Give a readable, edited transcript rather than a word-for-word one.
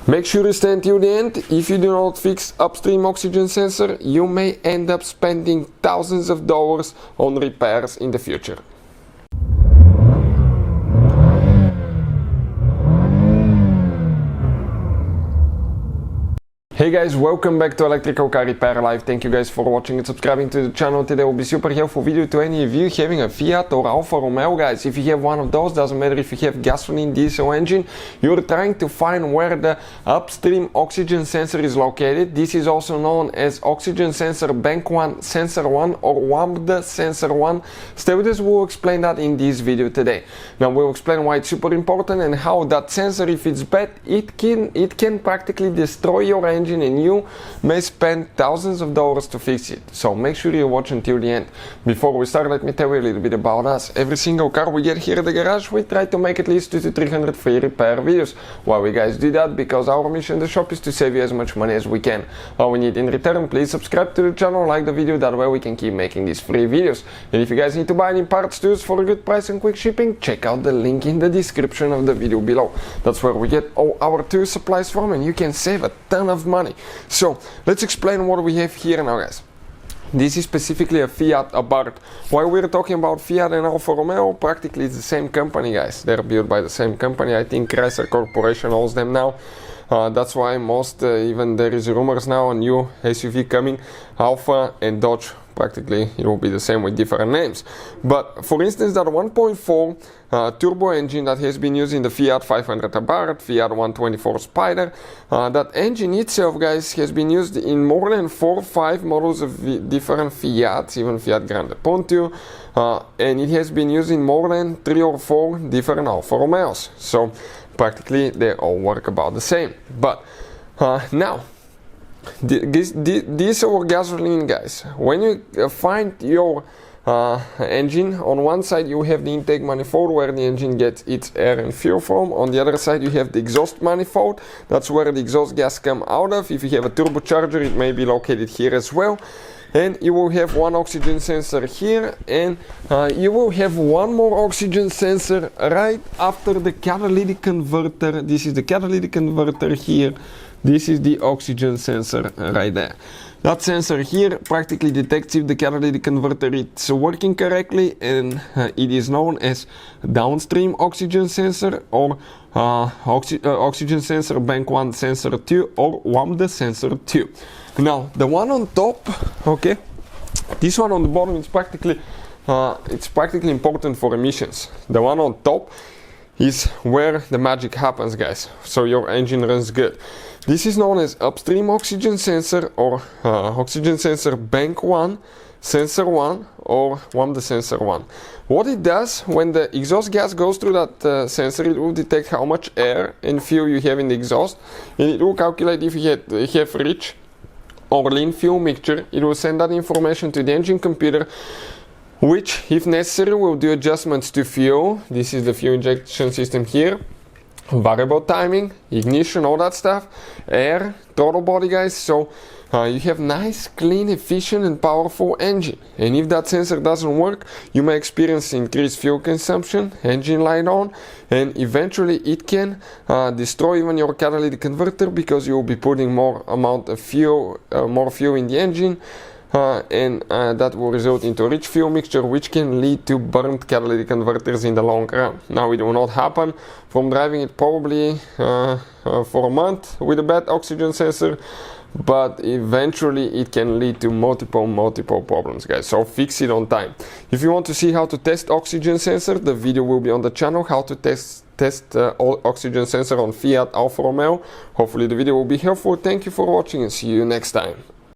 Make sure you stay until the end. If you do not fix upstream oxygen sensor, you may end up spending thousands of dollars on repairs in the future. Hey guys, welcome back to Electrical Car Repair Live. Thank you guys for watching and subscribing to the channel. Today will be super helpful video to any of you having a Fiat or Alfa Romeo, guys. If you have one of those, doesn't matter if you have gasoline, diesel engine, you're trying to find where the upstream oxygen sensor is located. This is also known as oxygen sensor bank 1, sensor 1 or Lambda sensor 1. Stay with us, we'll explain that in this video today. Now we'll explain why it's super important and how that sensor, if it's bad, it can practically destroy your engine and you may spend thousands of dollars to fix it. So make sure you watch until the end. Before we start, let me tell you a little bit about us. Every single car we get here at the garage, we try to make at least 200 to 300 free repair videos. Why we guys do that? Because our mission in the shop is to save you as much money as we can. All we need in return, please subscribe to the channel, like the video, that way we can keep making these free videos. And if you guys need to buy any parts tools for a good price and quick shipping, check out the link in the description of the video below. That's where we get all our tool supplies from and you can save a ton of money. So let's explain what we have here now, guys. This is specifically a Fiat Abarth. While we're talking about Fiat and Alfa Romeo, practically it's the same company, guys. They're built by the same company. I think Chrysler Corporation owns them now. That's why even there is rumors now a new SUV coming, Alfa and Dodge. Practically it will be the same with different names. But for instance, that 1.4 turbo engine that has been used in the Fiat 500 Abarth, Fiat 124 Spider, that engine itself, guys, has been used in more than 4 or 5 models of different Fiats, even Fiat Grande Punto, and it has been used in more than 3 or 4 different Alfa Romeos. So practically they all work about the same. But now, diesel or gasoline, guys, when you find your engine, on one side you have the intake manifold where the engine gets its air and fuel from. On the other side you have the exhaust manifold, that's where the exhaust gas come out of. If you have a turbocharger, it may be located here as well. And you will have one oxygen sensor here, and you will have one more oxygen sensor right after the catalytic converter. This is the catalytic converter here. This is the oxygen sensor right there. That sensor here practically detects if the catalytic converter is working correctly, and it is known as downstream oxygen sensor or oxygen sensor bank 1 sensor 2 or Lambda sensor 2. Now the one on top, okay, this one on the bottom is practically important for emissions. The one on top is where the magic happens, guys, so your engine runs good. This is known as upstream oxygen sensor or oxygen sensor bank 1 sensor 1 or Lambda sensor 1. What it does, when the exhaust gas goes through that sensor, it will detect how much air and fuel you have in the exhaust, and it will calculate if you have rich or lean fuel mixture. It will send that information to the engine computer, which, if necessary, will do adjustments to fuel. This is the fuel injection system here, variable timing, ignition, all that stuff, air, throttle body, guys. So you have nice, clean, efficient and powerful engine. And if that sensor doesn't work, you may experience increased fuel consumption, engine light on, and eventually it can destroy even your catalytic converter, because you will be putting more amount of fuel, more fuel in the engine. And that will result into a rich fuel mixture, which can lead to burnt catalytic converters in the long run. Now, it will not happen from driving it probably for a month with a bad oxygen sensor, but eventually it can lead to multiple problems, guys. So fix it on time. If you want to see how to test oxygen sensor, the video will be on the channel, how to test oxygen sensor on Fiat Alfa Romeo. Hopefully the video will be helpful. Thank you for watching and see you next time.